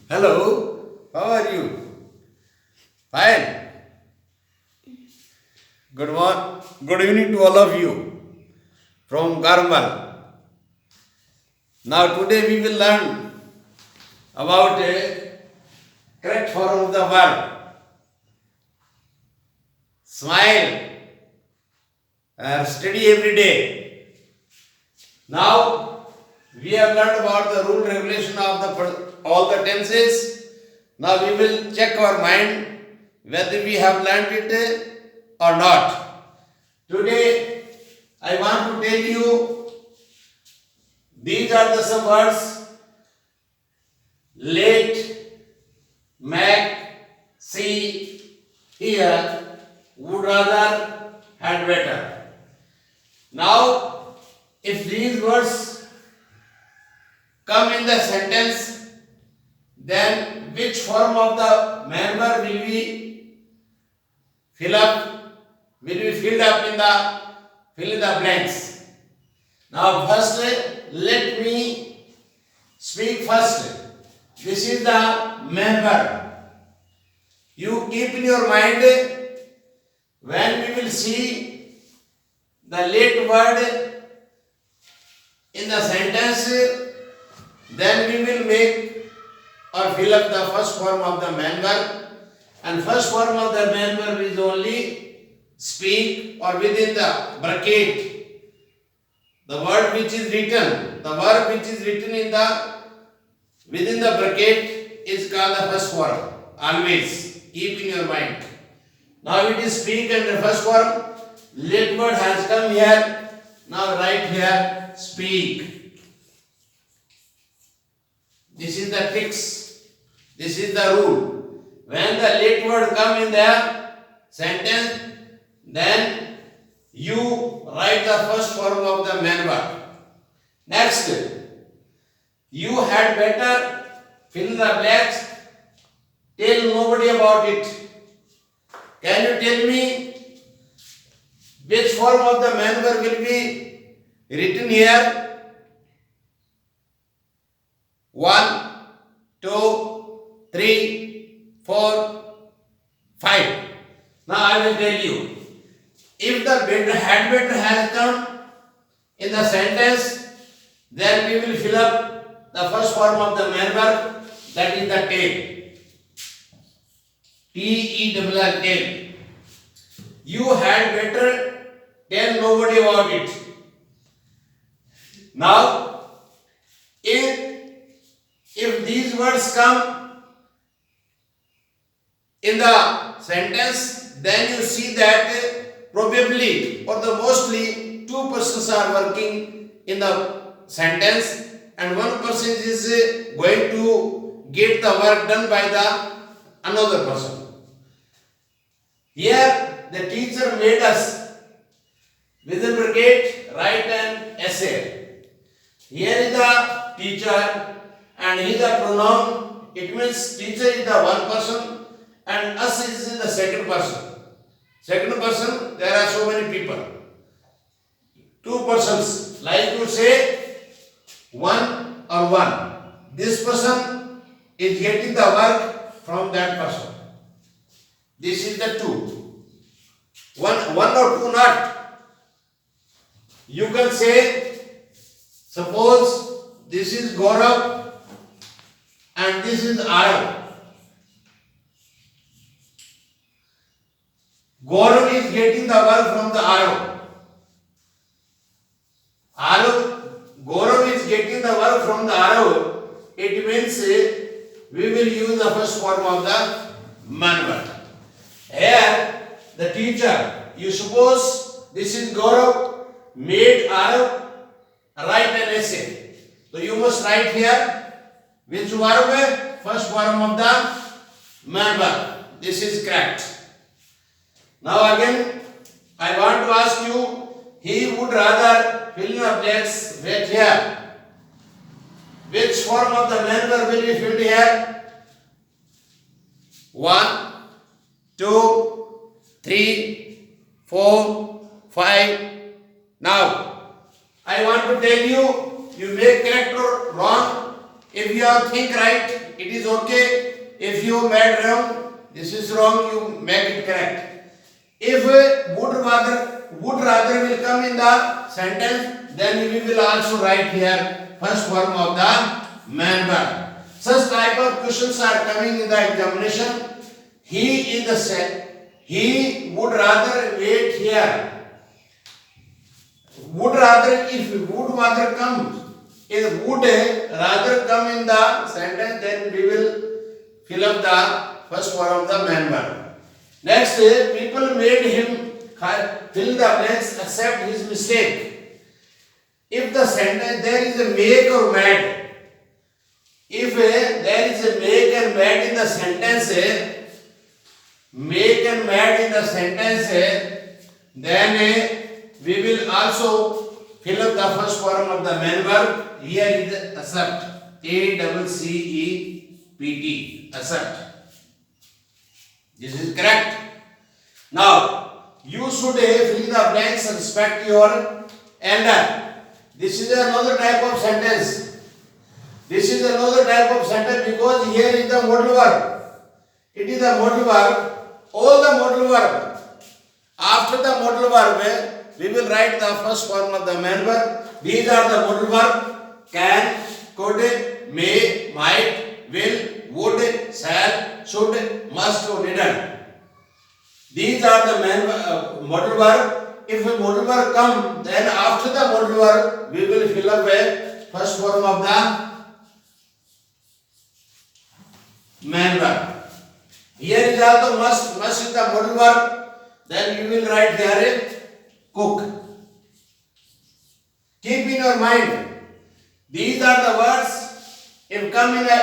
Hello, how are you? Fine. Good evening to all of you from Garmal. Now today we will learn about a correct form of the verb. Smile or study every day. Now we have learned about the rule regulation of all the tenses. Now we will check our mind whether we have learned it or not. Today I want to tell you these are the some words: late, make, see, hear, would rather, had better. Now, if these words come in the sentence, then which form of the member will be filled up fill in the blanks. Now first let me speak first. This is the member. You keep in your mind when we will see the late word in the sentence, then we will make or fill up the first form of the member, and first form of the member is only speak or within the bracket. The word which is written, the verb which is written in the within the bracket is called the first form. Always keep in your mind. Now it is speak and the first form. Late word has come here. Now write here speak. This is the tricks. This is the rule. When the late word come in the sentence, then you write the first form of the member. Next, you had better fill the blanks. Tell nobody about it. Can you tell me which form of the member will be written here? 1, 2, 3, 4, 5. Now I will tell you. If the had better has come in the sentence, then we will fill up the first form of the member, that is the tell. T-E-double-L, tell. You had better tell nobody about it. Now, if these words come in the sentence, then you see that probably or the mostly two persons are working in the sentence and one person is going to get the work done by the another person. Here the teacher made us within bracket write an essay. Here is the teacher and he is the pronoun. It means teacher is the one person and us is the second person. Second person, there are so many people. Two persons, like you say, one or one. This person is getting the work from that person. This is the two. One or two not. You can say, suppose this is Gaurav and this is Arav. Gaurav is getting the work from the Arav. Gaurav is getting the work from the Arav. It means we will use the first form of the member. Here, the teacher, you suppose this is Gaurav, made Arav write an essay. So you must write here which verb? First form of the member. This is correct. Now again, I want to ask you, he would rather fill in the blanks right here. Which form of the member will be filled here? 1, 2, 3, 4, 5. Now, I want to tell you, you may correct or wrong. If you think right, It is okay. If you made wrong, this is wrong, you make it correct. If would rather will come in the sentence, then we will also write here first form of the main verb. Such type of questions are coming in the examination. He would rather wait here. Would rather, if would rather comes, if would rather come in the sentence, then we will fill up the first form of the main verb. Next, people made him fill the blanks accept his mistake. If the sentence there is a make or mad, if there is a make and mad in the sentence, then we will also fill up the first form of the main verb. Here is accept. ACCEPT. Accept. This is correct. Now, you should fill the blanks and respect your elder. This is another type of sentence. This is another type of sentence because here is the modal verb. It is the modal verb. All the modal verb. After the modal verb, we will write the first form of the main verb. These are the modal verb: can, could, may, might, will, would, shall, should, must, or didn't. These are the main modal verb. If a modal verb come, then after the modal verb, we will fill up a first form of the main verb. Here is also must. Must is the modal verb. Then you will write there cook. Keep in your mind, these are the words. If come in a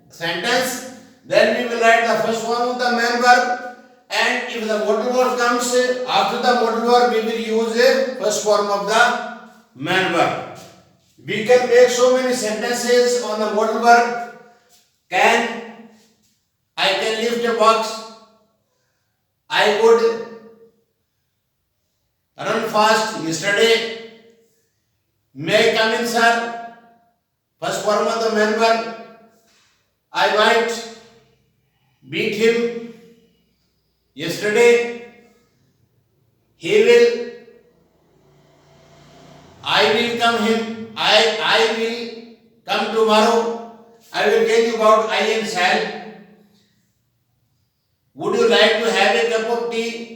sentence, then we will write the first form of the main verb. And if the modal verb comes after the modal verb, we will use a first form of the main verb. We can make so many sentences on the modal verb. Can, I can lift a box. I could run fast yesterday. May I come in, sir? First form of the main verb. I might beat him yesterday. He will. I will come him. I will come tomorrow. I will tell you about I and shall. Would you like to have a cup of tea?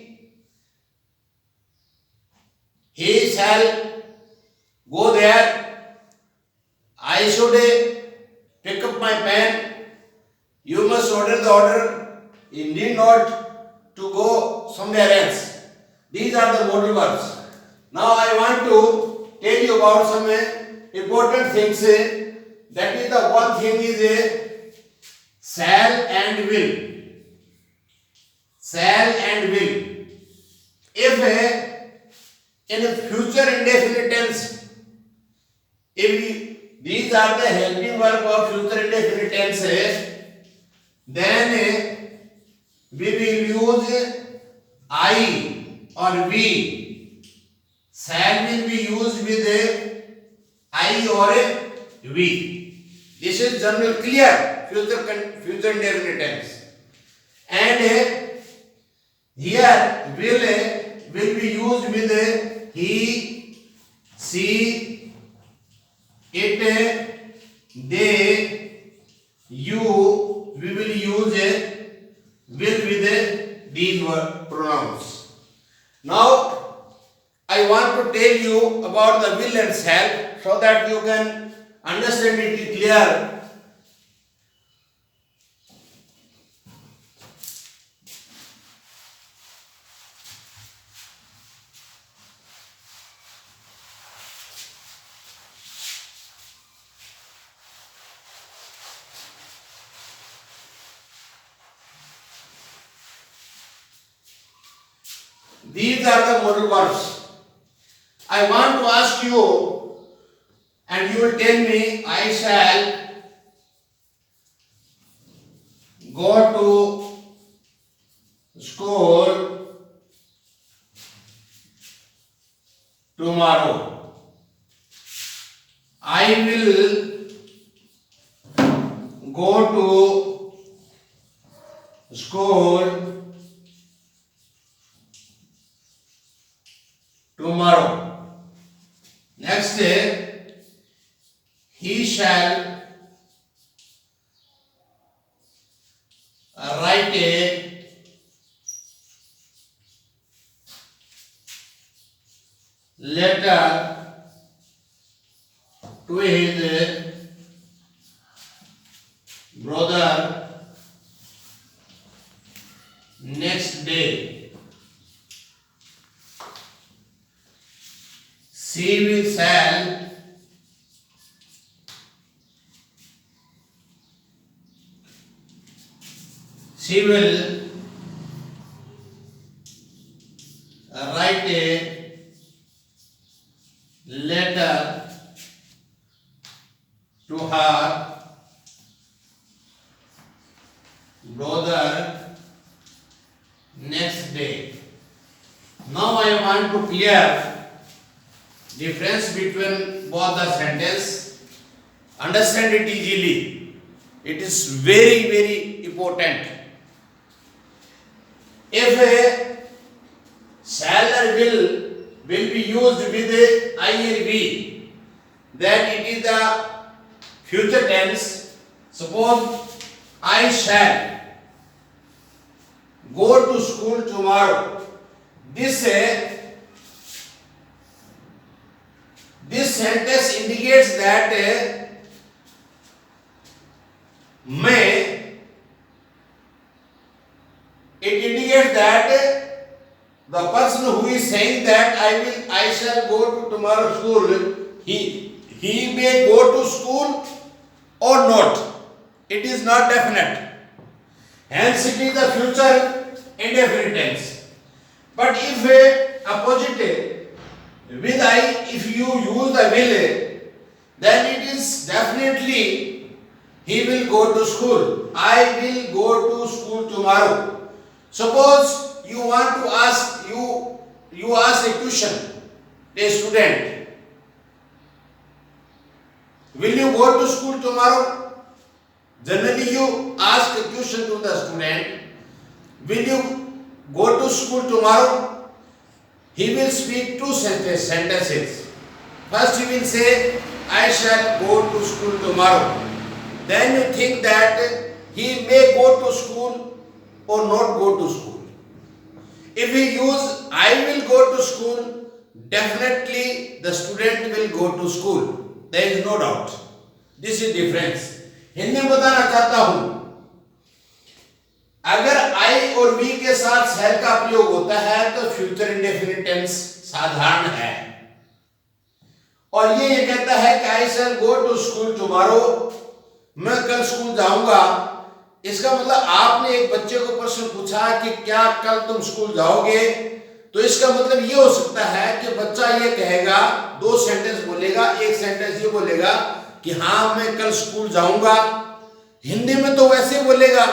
He shall go there. I should pick up my pen. You must order the order. You need not to go somewhere else. These are the modal verbs. Now I want to tell you about some important things. That is the one thing is shall and will. Shall and will. If in a future indefinite tense, if these are the helping verb of future indefinite tense, then we will use I or we. Shall will be used with I or we. This is general clear future indefinite tense. And here will be used with he, she, it, they, you. We will use will with these pronouns. Now I want to tell you about the will and shall so that you can understand it clear. These are the modal verbs. I want to ask you, and you will tell me, I shall go to school tomorrow. I will go to school tomorrow. Next, he shall write a letter to his brother next day. She will write a letter to her brother next day. Now I want to clear difference between both the sentence. Understand it easily. It is very, very important. If a shall or will be used with I or we, then it is the future tense. Suppose I shall go to school tomorrow. This sentence indicates that it indicates that the person who is saying that I shall go to tomorrow school, he may go to school or not. It is not definite. Hence it is the future indefinite tense. But if opposite with I, if you use the will, then it is definitely he will go to school. I will go to school tomorrow. Suppose you want to ask you ask a question to a student. Will you go to school tomorrow? Generally you ask a question to the student. Will you go to school tomorrow? He will speak two sentences. First he will say, I shall go to school tomorrow. Then you think that he may go to school or not go to school. If we use I will go to school, definitely the student will go to school. There is no doubt. This is difference. Hindi में बताना चाहता हूं, अगर I और we के साथ shall का प्रयोग होता है तो फ्यूचर इंडेफिनिट टेंस साधारण है, और ये कहता है कि I shall go to school tomorrow, मैं कल स्कूल जाऊंगा। इसका मतलब आपने एक बच्चे को प्रश्न पूछा कि क्या कल तुम स्कूल जाओगे, तो इसका मतलब ये हो सकता है कि बच्चा ये कहेगा, दो सेंटेंस बोलेगा। एक सेंटेंस ये बोलेगा कि हाँ मैं कल स्कूल जाऊंगा, हिंदी में तो वैसे बोलेगा,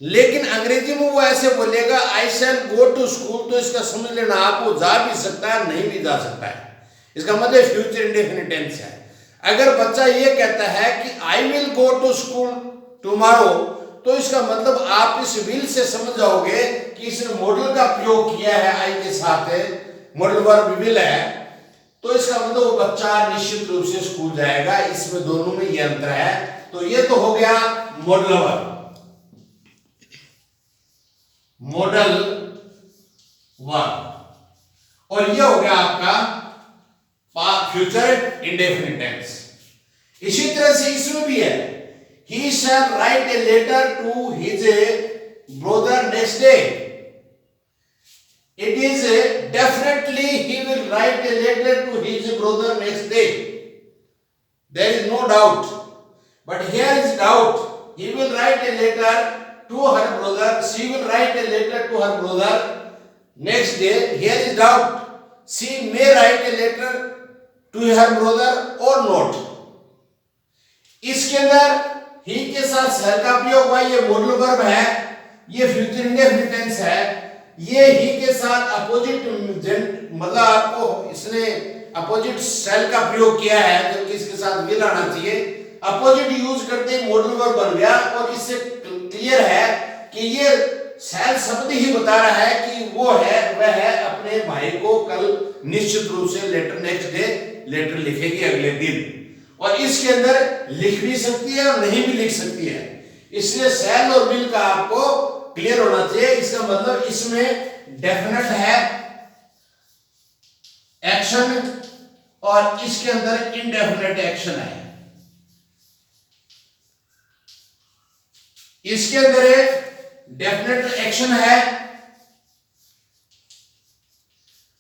लेकिन अंग्रेजी में वो ऐसे बोलेगा आई शैल गो टू स्कूल। तो इसका समझ लेना आप, वो जा भी सकता है नहीं भी जा सकता है। इसका मतलब फ्यूचर इंडेफिनिट टेंस है। अगर बच्चा ये कहता है कि I will go to school tomorrow, तो इसका मतलब आप इस विल से समझ जाओगे कि इसने मॉडल का प्रयोग किया है, आई के साथ मॉडल वर्ब विल है, तो इसका मतलब वो बच्चा निश्चित रूप से स्कूल जाएगा। इसमें दोनों में ये अंतर है। तो ये तो हो गया मॉडल वर्ब, मॉडल वर्ब, और ये हो गया आपका फ्यूचर इंडेफिनिट टेंस। इसी तरह से इसमें भी है, he shall write a letter to his brother next day. It is definitely he will write a letter to his brother next day. There is no doubt. But here is doubt. He will write a letter to her brother. She will write a letter to her brother next day. Here is doubt. She may write a letter to her brother or not. इसके अंदर ही के साथ शैल का प्रयोग हुआ, ये modal verb है, ये फ्यूचर इंडेफिनिट टेंस है। ये ही के साथ अपोजिट मतलब आपको इसने अपोजिट शैल का प्रयोग किया है, जबकि इसके साथ विल आना चाहिए। अपोजिट यूज करते ही मॉडल वर्ब बन गया, और इससे क्लियर है कि ये सेल शब्द ही बता रहा है कि वो है, वह है अपने भाई को कल निश्चित रूप से लेटर, नेक्स्ट डे लेटर लिखेगी, अगले दिन, और इसके अंदर लिख भी सकती है और नहीं भी लिख सकती है। इसलिए सेल और विल का आपको क्लियर होना चाहिए। इसका मतलब इसमें डेफिनेट है एक्शन और इसके अंदर इनडेफिनेट एक्शन है। इसके अंदर डेफिनेट एक्शन है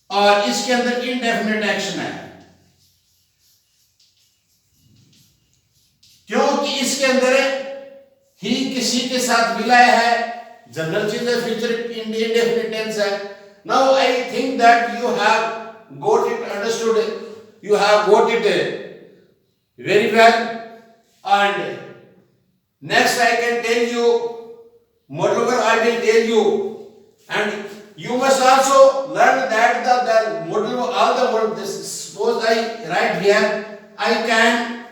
और इसके अंदर इनडेफिनेट एक्शन है, क्योंकि इसके अंदर ही किसी के साथ विलय है, जनरल चीज है, फ्यूचर इंडेफिनिट टेंस है। Now I think that you have got it understood, you have got it very well, and next I can tell you model verb, I will tell you, and you must also learn that the model verb, all the model, this suppose I write here, I can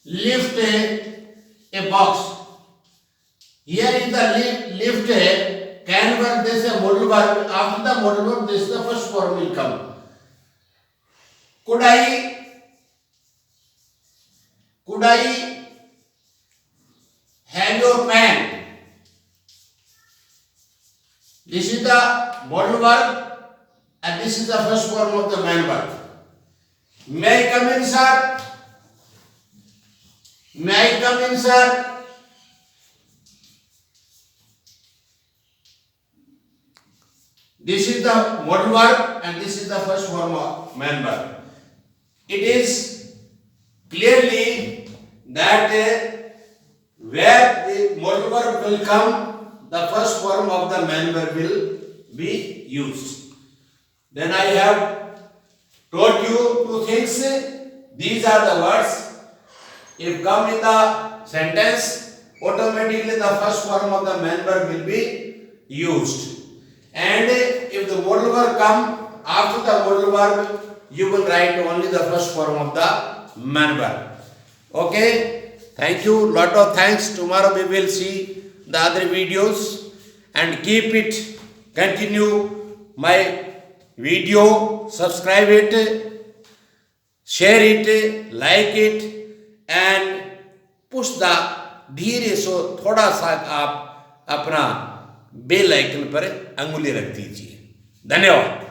lift a box. Here is the lift, can verb, this is a modal verb. After the modal verb, this is the first form will come. Could I have your pen? This is the modal verb and this is the first form of the main verb. May I come in, sir? May I come in, sir? This is the modal verb and this is the first form of main verb. It is clearly that where the modal verb will come, the first form of the main verb will be used. Then I have told you two things. These are the words. If come in the sentence, automatically the first form of the main verb will be used. And if the modal verb come after the modal verb, you will write only the first form of the main verb. Okay, thank you, lot of thanks. Tomorrow we will see the other videos, and keep it, continue my video, subscribe it, share it, like it, and push the धीरे सो थोड़ा सा आप अपना bell icon पर अंगुली रख दीजिए। धन्यवाद।